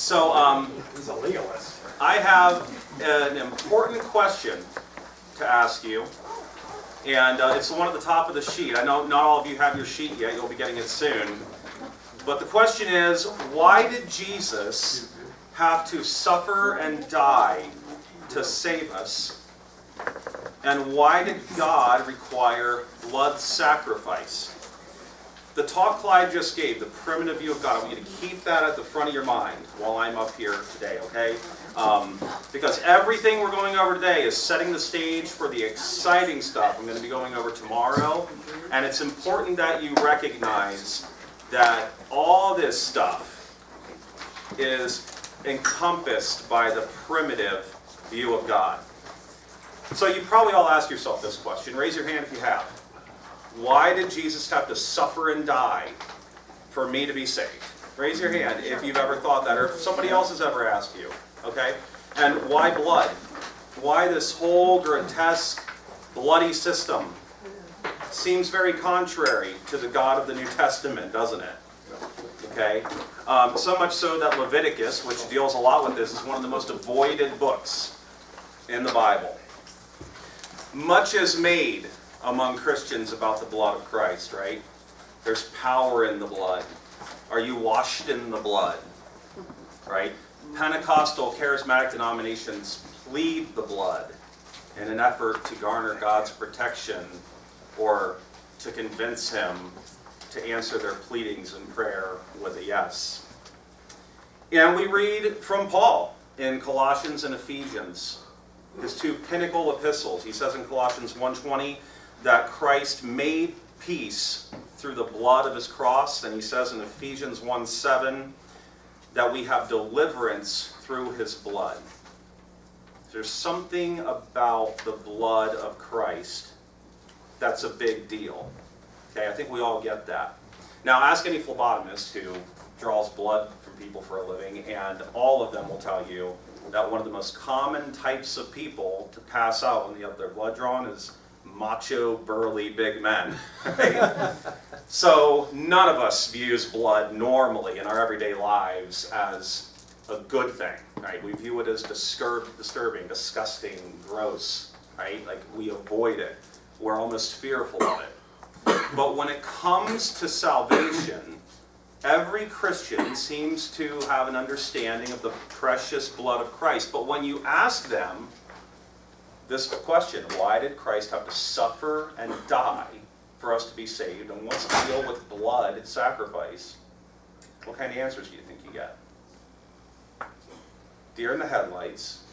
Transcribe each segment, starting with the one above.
He's a legalist. I have an important question to ask you, and it's the one at the top of the sheet. I know not all of you have your sheet yet, you'll be getting it soon. But the question is, why did Jesus have to suffer and die to save us? And why did God require blood sacrifice? The talk Clyde just gave, the primitive view of God, I want you to keep that at the front of your mind while I'm up here today, okay? Because everything we're going over today is setting the stage for the exciting stuff I'm going to be going over tomorrow. And it's important that you recognize that all this stuff is encompassed by the primitive view of God. So you probably all ask yourself this question. Raise your hand if you have. Why did Jesus have to suffer and die for me to be saved? Raise your hand if you've ever thought that, or if somebody else has ever asked you. Okay? And why blood? Why this whole grotesque, bloody system? Seems very contrary to the God of the New Testament, doesn't it? Okay? So much so that Leviticus, which deals a lot with this, is one of the most avoided books in the Bible. Much is made among Christians about the blood of Christ, right? There's power in the blood. Are you washed in the blood? Right? Pentecostal charismatic denominations plead the blood in an effort to garner God's protection or to convince Him to answer their pleadings in prayer with a yes. And we read from Paul in Colossians and Ephesians, his two pinnacle epistles. He says in Colossians 1:20 that Christ made peace through the blood of His cross. And he says in Ephesians 1:7 that we have deliverance through His blood. There's something about the blood of Christ that's a big deal. Okay, I think we all get that. Now ask any phlebotomist who draws blood from people for a living, and all of them will tell you that one of the most common types of people to pass out when they have their blood drawn is macho, burly, big men. Right? So none of us views blood normally in our everyday lives as a good thing. Right? We view it as disturbing, disgusting, gross. Right? Like we avoid it. We're almost fearful of it. But when it comes to salvation, every Christian seems to have an understanding of the precious blood of Christ. But when you ask them this question, why did Christ have to suffer and die for us to be saved? And what's the deal with blood sacrifice? What kind of answers do you think you get? Deer in the headlights.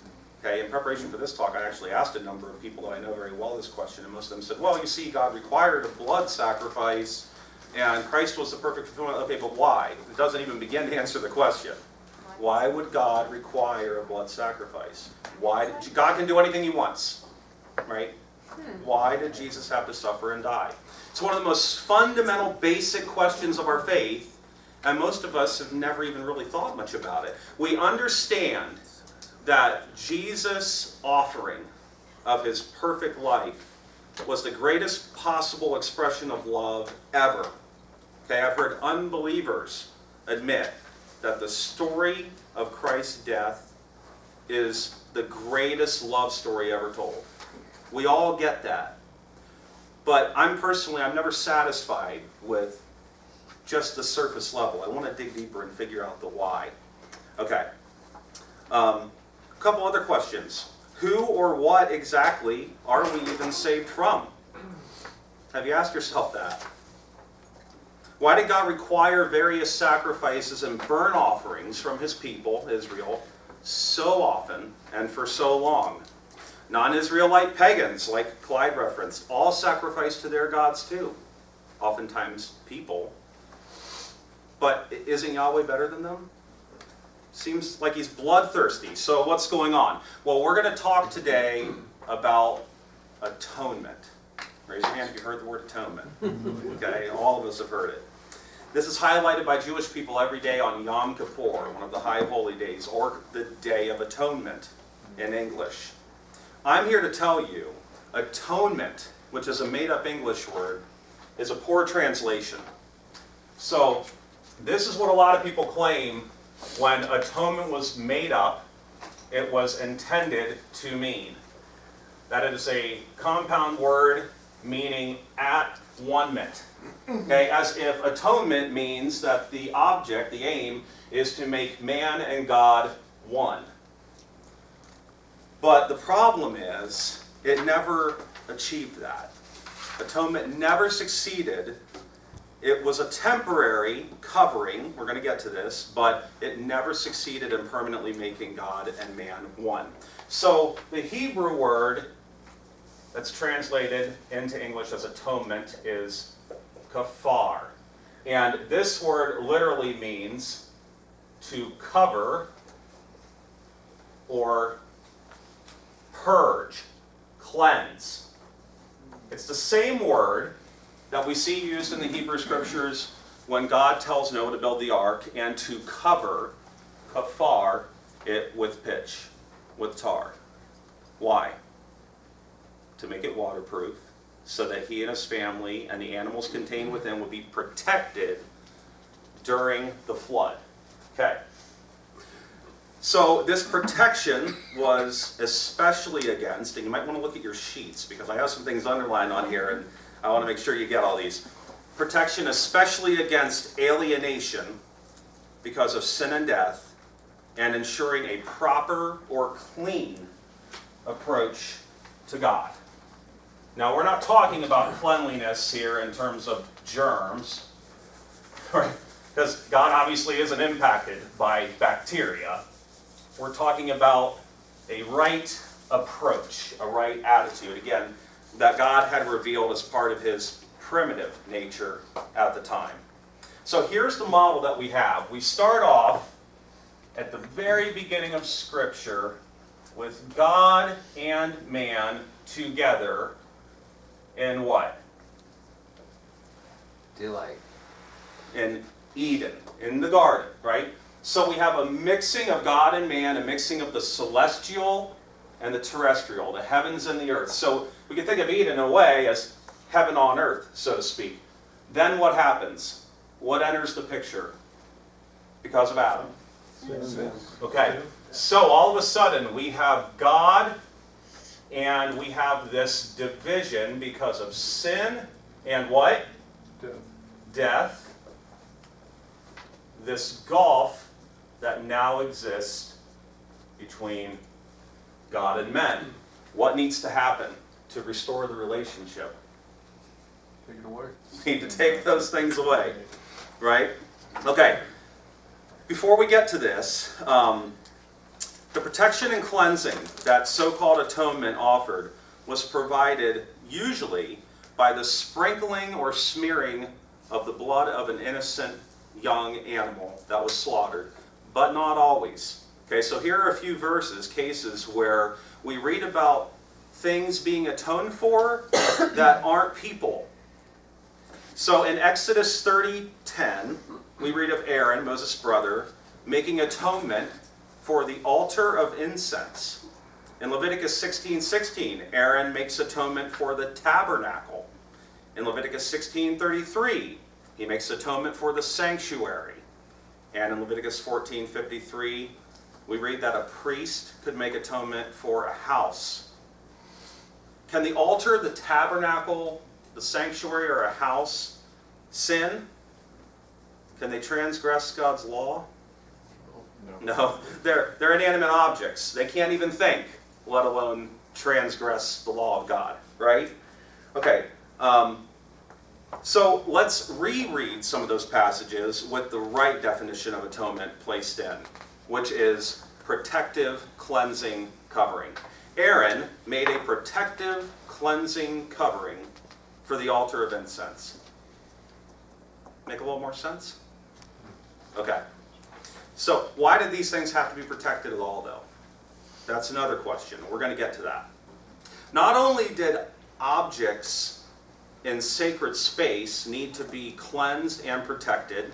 Okay, in preparation for this talk, I actually asked a number of people that I know very well this question, and most of them said, well, you see, God required a blood sacrifice, and Christ was the perfect fulfillment. Okay, but why? It doesn't even begin to answer the question. Why would God require a blood sacrifice? God can do anything He wants, right? Why did Jesus have to suffer and die? It's one of the most fundamental, basic questions of our faith, and most of us have never even really thought much about it. We understand that Jesus' offering of His perfect life was the greatest possible expression of love ever. Okay, I've heard unbelievers admit that the story of Christ's death is the greatest love story ever told. We all get that. But I'm never satisfied with just the surface level. I want to dig deeper and figure out the why. Okay. A couple other questions. Who or what exactly are we even saved from? Have you asked yourself that? Why did God require various sacrifices and burnt offerings from His people, Israel, so often and for so long? Non-Israelite pagans, like Clyde referenced, all sacrifice to their gods too. Oftentimes people. But isn't Yahweh better than them? Seems like He's bloodthirsty. So what's going on? Well, we're going to talk today about atonement. Raise your hand if you've heard the word atonement. Okay, all of us have heard it. This is highlighted by Jewish people every day on Yom Kippur, one of the high holy days, or the Day of Atonement in English. I'm here to tell you, atonement, which is a made-up English word, is a poor translation. So this is what a lot of people claim when atonement was made up, it was intended to mean. That it is a compound word meaning at one-ment. Okay, as if atonement means that the object, the aim, is to make man and God one. But the problem is, it never achieved that. Atonement never succeeded. It was a temporary covering, we're going to get to this, but it never succeeded in permanently making God and man one. So the Hebrew word that's translated into English as atonement is kafar. And this word literally means to cover or purge, cleanse. It's the same word that we see used in the Hebrew Scriptures when God tells Noah to build the ark and to cover, kafar, it with pitch, with tar. Why? To make it waterproof, so that he and his family and the animals contained within would be protected during the flood. Okay. So this protection was especially against, and you might want to look at your sheets because I have some things underlined on here and I want to make sure you get all these. Protection especially against alienation because of sin and death, and ensuring a proper or clean approach to God. Now, we're not talking about cleanliness here in terms of germs, right? Because God obviously isn't impacted by bacteria. We're talking about a right approach, a right attitude, again, that God had revealed as part of his primitive nature at the time. So here's the model that we have. We start off at the very beginning of Scripture with God and man together in what? Delight. In Eden, in the garden, right? So we have a mixing of God and man, a mixing of the celestial and the terrestrial, the heavens and the earth. So we can think of Eden in a way as heaven on earth, so to speak. Then what happens? What enters the picture? Because of Adam. Okay, so all of a sudden we have God and we have this division because of sin and what? Death. This gulf that now exists between God and men. What needs to happen to restore the relationship? Take it away. We need to take those things away, right? Okay. Before we get to this, the protection and cleansing that so-called atonement offered was provided usually by the sprinkling or smearing of the blood of an innocent young animal that was slaughtered, but not always. Okay, so here are a few verses, cases where we read about things being atoned for that aren't people. So in Exodus 30:10, we read of Aaron, Moses' brother, making atonement for the altar of incense. In Leviticus 16:16, Aaron makes atonement for the tabernacle. In Leviticus 16:33, he makes atonement for the sanctuary. And in Leviticus 14:53, we read that a priest could make atonement for a house. Can the altar, the tabernacle, the sanctuary, or a house sin? Can they transgress God's law? No. They're inanimate objects. They can't even think, let alone transgress the law of God, right? Okay, so let's reread some of those passages with the right definition of atonement placed in, which is protective, cleansing, covering. Aaron made a protective, cleansing covering for the altar of incense. Make a little more sense? Okay. So why did these things have to be protected at all, though? That's another question. We're going to get to that. Not only did objects in sacred space need to be cleansed and protected,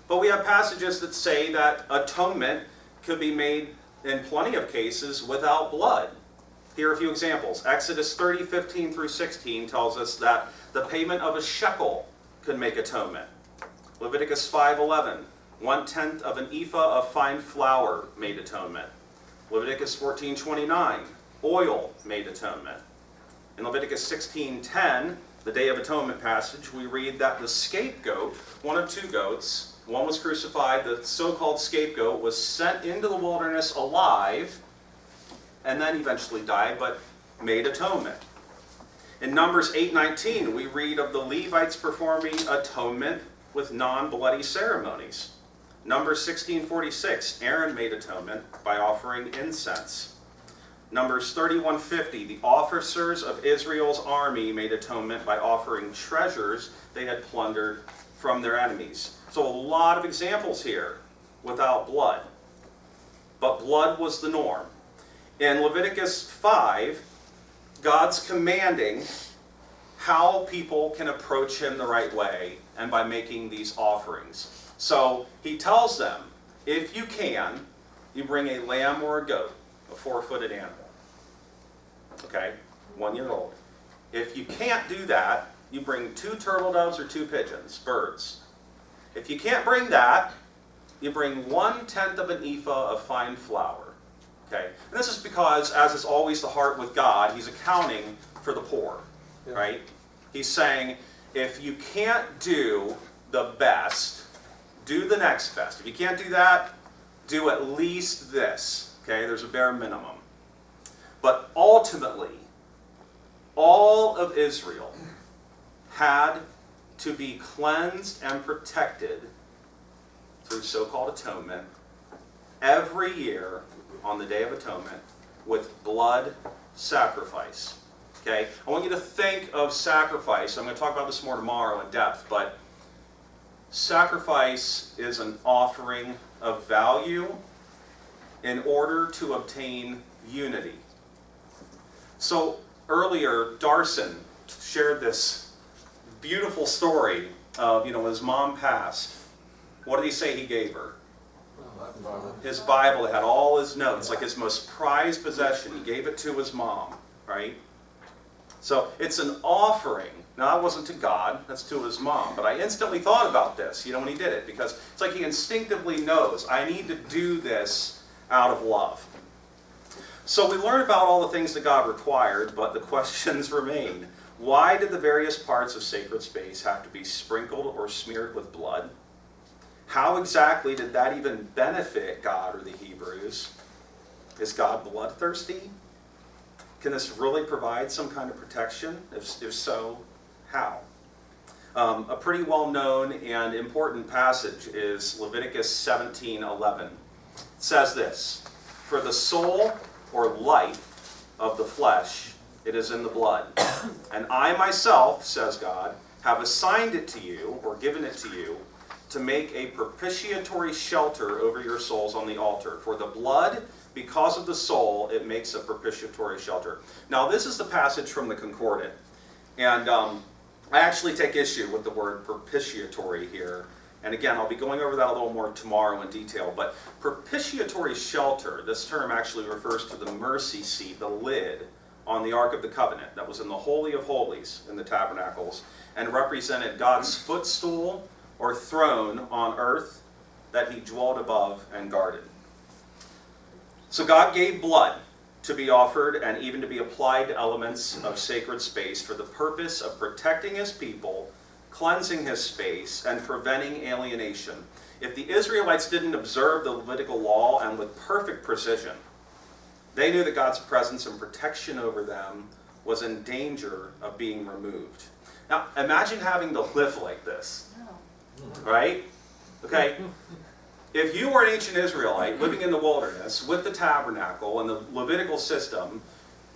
but we have passages that say that atonement could be made in plenty of cases without blood. Here are a few examples. Exodus 30:15 through 16 tells us that the payment of a shekel could make atonement. Leviticus 5:11, 1/10 of an ephah of fine flour made atonement. Leviticus 14:29, oil made atonement. In Leviticus 16:10, the Day of Atonement passage, we read that the scapegoat, one of two goats, one was crucified, the so-called scapegoat was sent into the wilderness alive, and then eventually died, but made atonement. In Numbers 8:19, we read of the Levites performing atonement with non-bloody ceremonies. Numbers 16:46, Aaron made atonement by offering incense. Numbers 31:50, the officers of Israel's army made atonement by offering treasures they had plundered from their enemies. So a lot of examples here without blood. But blood was the norm. In Leviticus 5, God's commanding how people can approach him the right way and by making these offerings. So he tells them, if you can, you bring a lamb or a goat, a 4-footed animal. Okay, 1 year old. If you can't do that, you bring 2 turtle doves or 2 pigeons, birds. If you can't bring that, you bring 1/10 of an ephah of fine flour. Okay, and this is because, as is always the heart with God, he's accounting for the poor, right? He's saying, if you can't do the best, do the next best. If you can't do that, do at least this. Okay, there's a bare minimum. But ultimately, all of Israel had to be cleansed and protected through so-called atonement every year on the Day of Atonement with blood sacrifice. Okay? I want you to think of sacrifice. I'm going to talk about this more tomorrow in depth, but sacrifice is an offering of value in order to obtain unity. So earlier, Darson shared this beautiful story of, when his mom passed. What did he say he gave her? His Bible. It had all his notes, like his most prized possession. He gave it to his mom, right? So it's an offering. Now, that wasn't to God, that's to his mom. But I instantly thought about this, when he did it, because it's like he instinctively knows, I need to do this out of love. So we learn about all the things that God required, but the questions remain. Why did the various parts of sacred space have to be sprinkled or smeared with blood? How exactly did that even benefit God or the Hebrews? Is God bloodthirsty? Can this really provide some kind of protection? If so, how? A pretty well-known and important passage is Leviticus 17:11. It says this, for the soul or life of the flesh, it is in the blood. And I myself, says God, have assigned it to you, or given it to you, to make a propitiatory shelter over your souls on the altar. For the blood, because of the soul, it makes a propitiatory shelter. Now, this is the passage from the Concordant. And I actually take issue with the word propitiatory here. And again, I'll be going over that a little more tomorrow in detail. But propitiatory shelter, this term actually refers to the mercy seat, the lid on the Ark of the Covenant that was in the Holy of Holies in the tabernacles and represented God's footstool or throne on earth that he dwelled above and guarded. So God gave blood to be offered and even to be applied to elements of sacred space for the purpose of protecting his people, cleansing his space, and preventing alienation. If the Israelites didn't observe the Levitical law and with perfect precision, they knew that God's presence and protection over them was in danger of being removed. Now, imagine having to live like this, right? Okay, if you were an ancient Israelite living in the wilderness with the tabernacle and the Levitical system,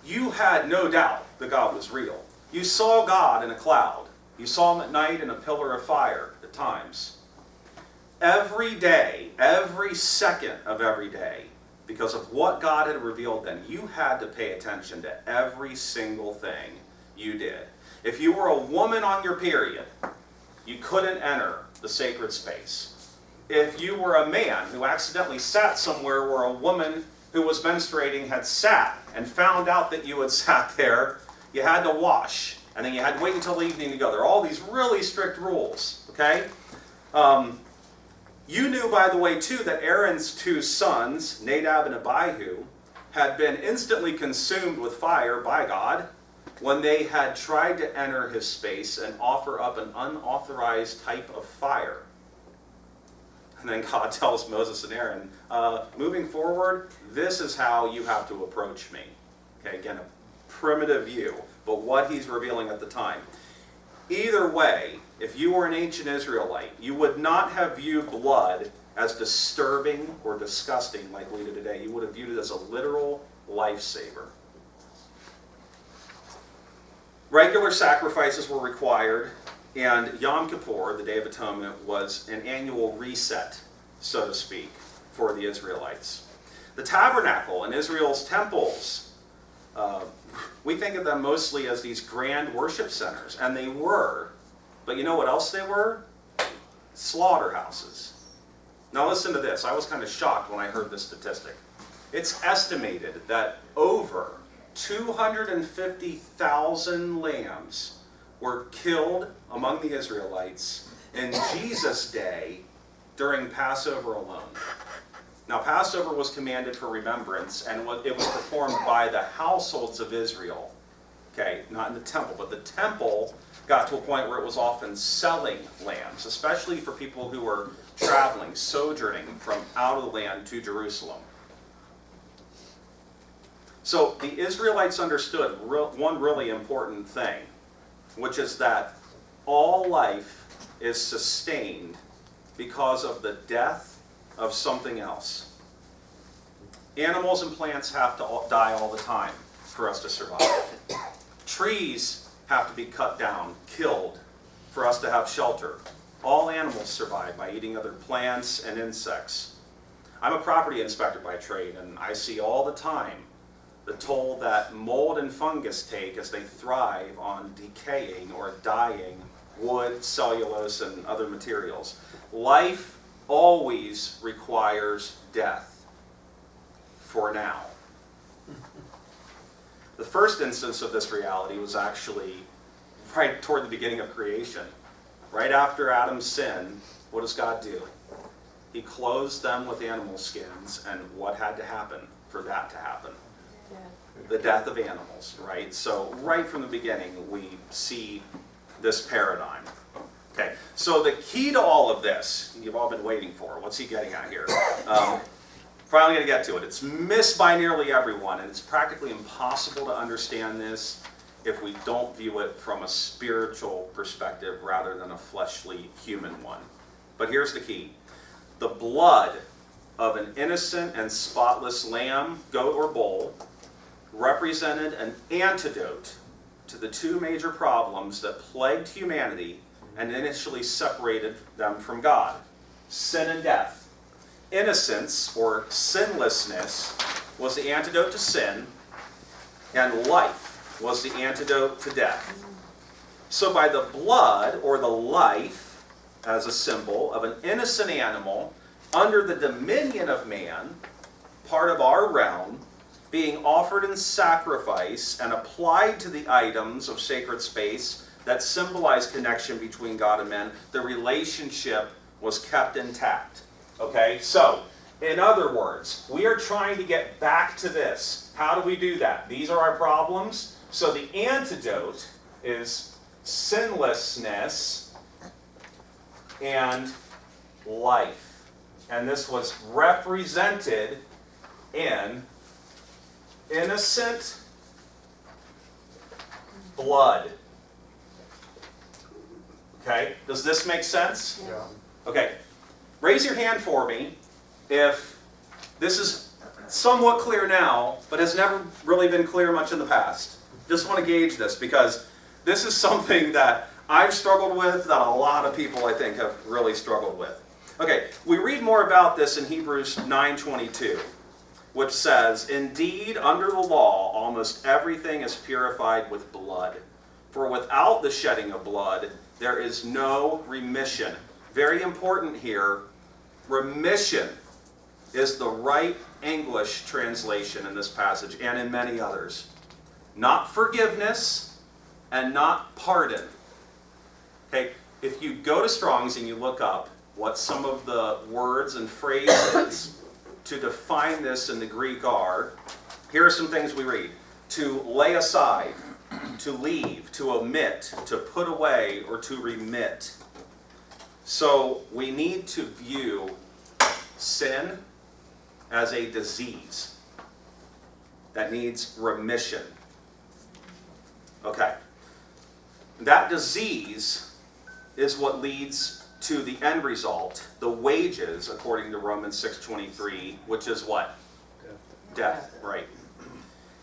you had no doubt that God was real. You saw God in a cloud. You saw him at night in a pillar of fire at times. Every day, every second of every day, because of what God had revealed then, you had to pay attention to every single thing you did. If you were a woman on your period, you couldn't enter the sacred space. If you were a man who accidentally sat somewhere where a woman who was menstruating had sat and found out that you had sat there, you had to wash. And then you had to wait until the evening to go. There are all these really strict rules, okay? You knew, by the way, too, that Aaron's two sons, Nadab and Abihu, had been instantly consumed with fire by God when they had tried to enter his space and offer up an unauthorized type of fire. And then God tells Moses and Aaron, moving forward, this is how you have to approach me. Okay, again, a primitive view, but what he's revealing at the time. Either way, if you were an ancient Israelite, you would not have viewed blood as disturbing or disgusting like we do today. You would have viewed it as a literal lifesaver. Regular sacrifices were required, and Yom Kippur, the Day of Atonement, was an annual reset, so to speak, for the Israelites. The tabernacle and Israel's temples, we think of them mostly as these grand worship centers, and they were. But you know what else they were? Slaughterhouses. Now listen to this. I was kind of shocked when I heard this statistic. It's estimated that over 250,000 lambs were killed among the Israelites in Jesus' day during Passover alone. Now, Passover was commanded for remembrance, and it was performed by the households of Israel. Okay, not in the temple, but the temple got to a point where it was often selling lambs, especially for people who were traveling, sojourning from out of the land to Jerusalem. So the Israelites understood one really important thing, which is that all life is sustained because of the death of something else. Animals and plants have to die all the time for us to survive. Trees have to be cut down, killed, for us to have shelter. All animals survive by eating other plants and insects. I'm a property inspector by trade, and I see all the time the toll that mold and fungus take as they thrive on decaying or dying wood, cellulose, and other materials. Life always requires death, for now. The first instance of this reality was actually right toward the beginning of creation. Right after Adam's sin, what does God do? He clothes them with animal skins, and what had to happen for that to happen? The death of animals, right? So right from the beginning, we see this paradigm. Okay, so the key to all of this, you've all been waiting for, what's he getting at here? Finally going to get to it. It's missed by nearly everyone, and it's practically impossible to understand this if we don't view it from a spiritual perspective rather than a fleshly human one. But here's the key. The blood of an innocent and spotless lamb, goat, or bull represented an antidote to the two major problems that plagued humanity and initially separated them from God: sin and death. Innocence, or sinlessness, was the antidote to sin, and life was the antidote to death. So by the blood, or the life, as a symbol of an innocent animal under the dominion of man, part of our realm, being offered in sacrifice and applied to the items of sacred space that symbolize connection between God and men, the relationship was kept intact. Okay, so, in other words, we are trying to get back to this. How do we do that? These are our problems. So the antidote is sinlessness and life. And this was represented in innocent blood. Okay, does this make sense? Yeah. Okay, raise your hand for me if this is somewhat clear now, but has never really been clear much in the past. Just want to gauge this, because this is something that I've struggled with, that a lot of people, I think, have really struggled with. Okay, we read more about this in Hebrews 9:22, which says, "Indeed, under the law, almost everything is purified with blood. For without the shedding of blood, there is no remission." Very important here, remission is the right English translation in this passage and in many others. Not forgiveness and not pardon. Okay, if you go to Strong's and you look up what some of the words and phrases to define this in the Greek are. Here are some things we read. To lay aside, to leave, to omit, to put away, or to remit. So we need to view sin as a disease that needs remission. Okay. That disease is what leads to the end result, the wages, according to Romans 6:23, which is what? Death, right.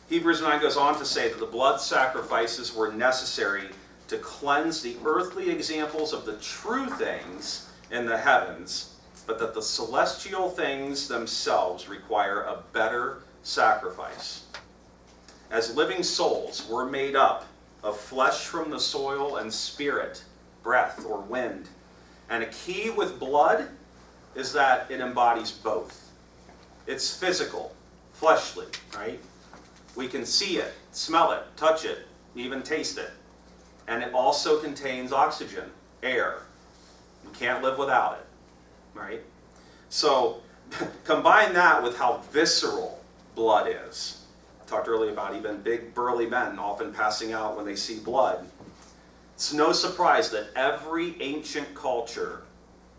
Hebrews 9 goes on to say that the blood sacrifices were necessary to cleanse the earthly examples of the true things in the heavens, but that the celestial things themselves require a better sacrifice. As living souls, we're made up of flesh from the soil and spirit, breath or wind. And a key with blood is that it embodies both. It's physical, fleshly, right? We can see it, smell it, touch it, even taste it. And it also contains oxygen, air. We can't live without it, right? So combine that with how visceral blood is. I talked earlier about even big burly men often passing out when they see blood. It's no surprise that every ancient culture,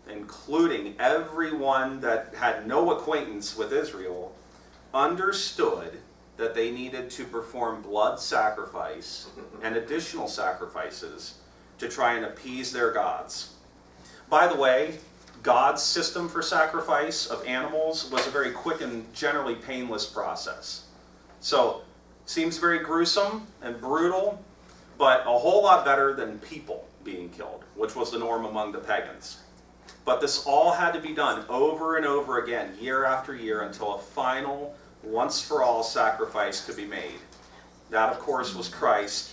including everyone that had no acquaintance with Israel, understood that they needed to perform blood sacrifice and additional sacrifices to try and appease their gods. By the way, God's system for sacrifice of animals was a very quick and generally painless process. So, seems very gruesome and brutal, but a whole lot better than people being killed, which was the norm among the pagans. But this all had to be done over and over again, year after year, until a final, once-for-all sacrifice could be made. That, of course, was Christ.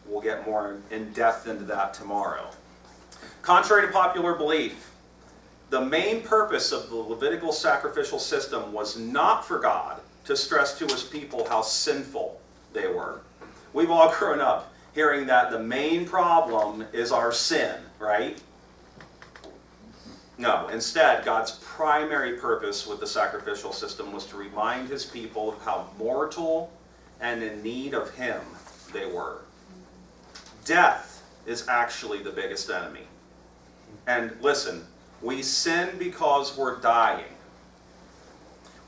We'll get more in depth into that tomorrow. Contrary to popular belief, the main purpose of the Levitical sacrificial system was not for God to stress to his people how sinful they were. We've all grown up hearing that the main problem is our sin, right? No, instead, God's primary purpose with the sacrificial system was to remind his people of how mortal and in need of him they were. Death is actually the biggest enemy. And listen, we sin because we're dying.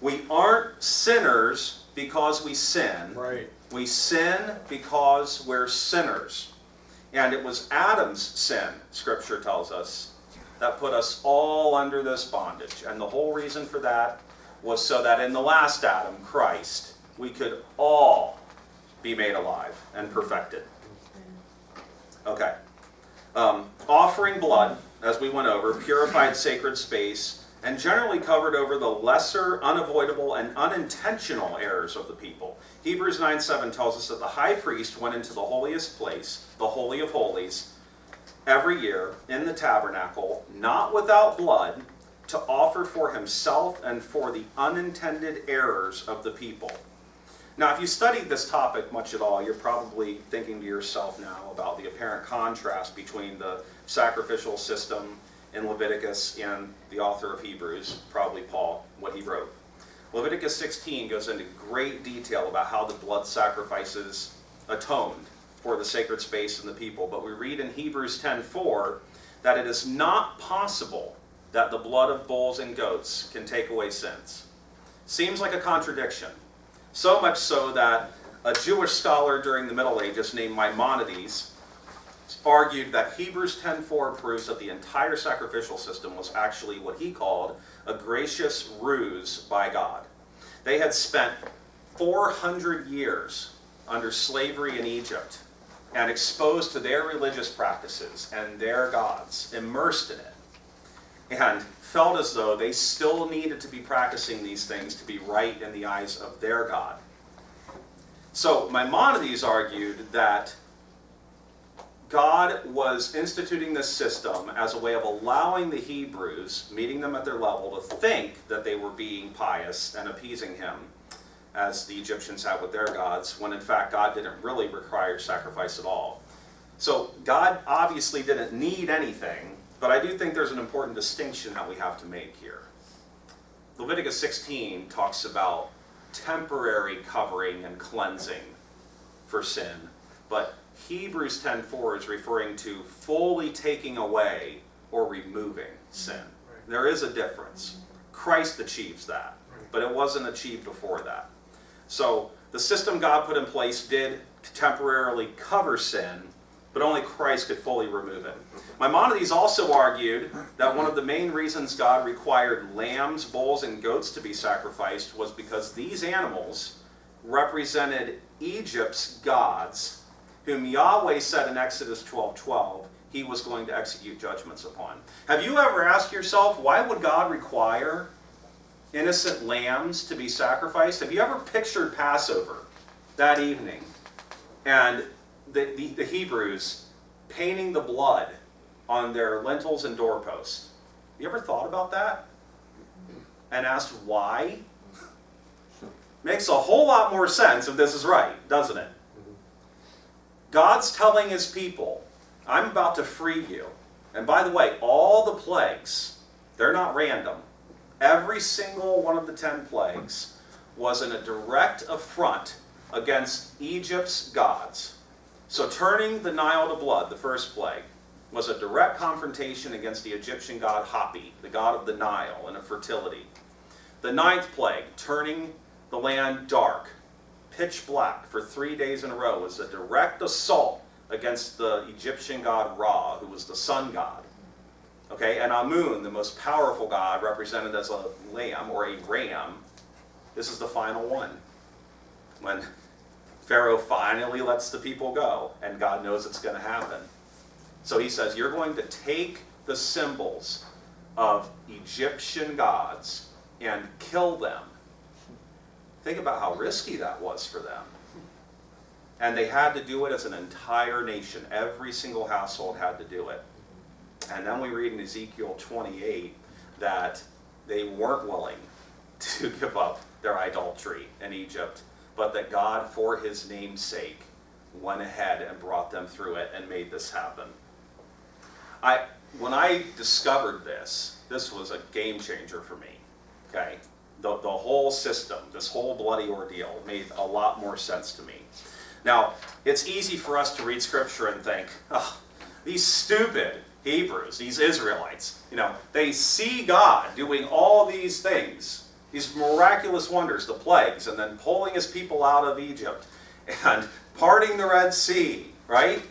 We aren't sinners because we sin. Right. We sin because we're sinners. And it was Adam's sin, Scripture tells us, that put us all under this bondage. And the whole reason for that was so that in the last Adam, Christ, we could all be made alive and perfected. Okay. Offering blood, as we went over, purified sacred space, and generally covered over the lesser, unavoidable, and unintentional errors of the people. Hebrews 9:7 tells us that the high priest went into the holiest place, the Holy of Holies, every year in the tabernacle, not without blood, to offer for himself and for the unintended errors of the people. Now, if you studied this topic much at all, you're probably thinking to yourself now about the apparent contrast between the sacrificial system in Leviticus and the author of Hebrews, probably Paul, what he wrote. Leviticus 16 goes into great detail about how the blood sacrifices atoned for the sacred space and the people. But we read in Hebrews 10:4 that it is not possible that the blood of bulls and goats can take away sins. Seems like a contradiction. So much so that a Jewish scholar during the Middle Ages named Maimonides argued that Hebrews 10:4 proves that the entire sacrificial system was actually what he called a gracious ruse by God. They had spent 400 years under slavery in Egypt and exposed to their religious practices and their gods, immersed in it, and felt as though they still needed to be practicing these things to be right in the eyes of their God. So Maimonides argued that God was instituting this system as a way of allowing the Hebrews, meeting them at their level, to think that they were being pious and appeasing him, as the Egyptians had with their gods, when in fact God didn't really require sacrifice at all. So God obviously didn't need anything But I do think there's an important distinction that we have to make here. Leviticus 16 talks about temporary covering and cleansing for sin, but Hebrews 10:4 is referring to fully taking away or removing sin. Right. There is a difference. Christ achieves that, but it wasn't achieved before that. So the system God put in place did temporarily cover sin, but only Christ could fully remove it. Maimonides also argued that one of the main reasons God required lambs, bulls, and goats to be sacrificed was because these animals represented Egypt's gods, whom Yahweh said in Exodus 12:12 he was going to execute judgments upon. Have you ever asked yourself, why would God require innocent lambs to be sacrificed? Have you ever pictured Passover that evening and the Hebrews painting the blood on their lintels and doorposts? You ever thought about that? And asked why? Makes a whole lot more sense if this is right, doesn't it? God's telling his people, I'm about to free you. And by the way, all the plagues, they're not random. Every single one of the 10 plagues was in a direct affront against Egypt's gods. So turning the Nile to blood, the first plague, was a direct confrontation against the Egyptian god Hapi, the god of the Nile and of fertility. The 9th plague, turning the land dark, pitch black for 3 days in a row, was a direct assault against the Egyptian god Ra, who was the sun god. Okay, and Amun, the most powerful god, represented as a lamb or a ram. This is the final one. When Pharaoh finally lets the people go, and God knows it's going to happen. So he says, you're going to take the symbols of Egyptian gods and kill them. Think about how risky that was for them. And they had to do it as an entire nation. Every single household had to do it. And then we read in Ezekiel 28 that they weren't willing to give up their idolatry in Egypt, but that God, for his name's sake, went ahead and brought them through it and made this happen. When I discovered this was a game changer for me. Okay, the whole system, this whole bloody ordeal, made a lot more sense to me. Now, it's easy for us to read Scripture and think, oh, these stupid Hebrews, these Israelites, they see God doing all these things, these miraculous wonders, the plagues, and then pulling his people out of Egypt, and parting the Red Sea, right?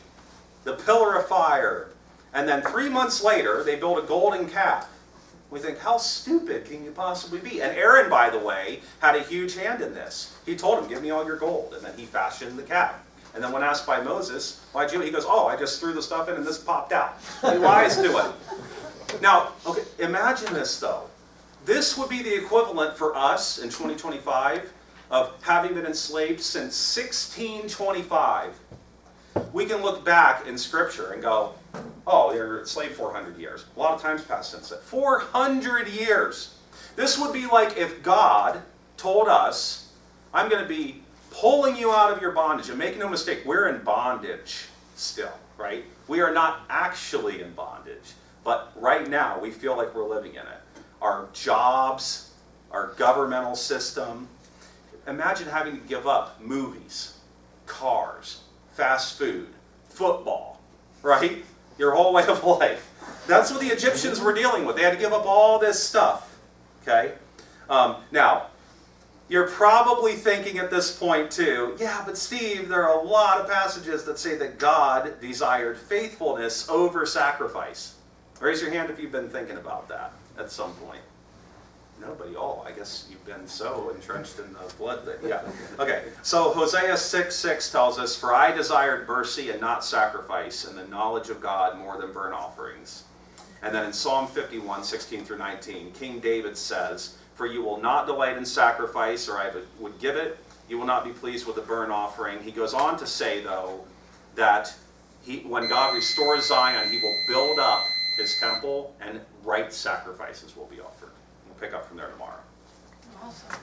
The pillar of fire. And then 3 months later, they build a golden calf. We think, how stupid can you possibly be? And Aaron, by the way, had a huge hand in this. He told him, give me all your gold. And then he fashioned the calf. And then when asked by Moses, why'd you? He goes, oh, I just threw the stuff in and this popped out. He lies to it. Now, okay, imagine this though. This would be the equivalent for us in 2025 of having been enslaved since 1625. We can look back in Scripture and go, oh, you're enslaved 400 years. A lot of times passed since then. 400 years. This would be like if God told us, I'm going to be pulling you out of your bondage. And make no mistake, we're in bondage still, right? We are not actually in bondage. But right now, we feel like we're living in it. Our jobs, our governmental system. Imagine having to give up movies, cars, fast food, football, right? Your whole way of life. That's what the Egyptians were dealing with. They had to give up all this stuff, okay? Now, you're probably thinking at this point too, yeah, but Steve, there are a lot of passages that say that God desired faithfulness over sacrifice. Raise your hand if you've been thinking about that at some point. Nobody, I guess you've been so entrenched in the blood that, yeah. Okay, so Hosea 6:6 tells us, for I desired mercy and not sacrifice, and the knowledge of God more than burnt offerings. And then in Psalm 51, 16 through 19, King David says, for you will not delight in sacrifice, or I would give it. You will not be pleased with the burnt offering. He goes on to say, though, that when God restores Zion, he will build up his temple, and right sacrifices will be offered. We'll pick up from there tomorrow. Awesome.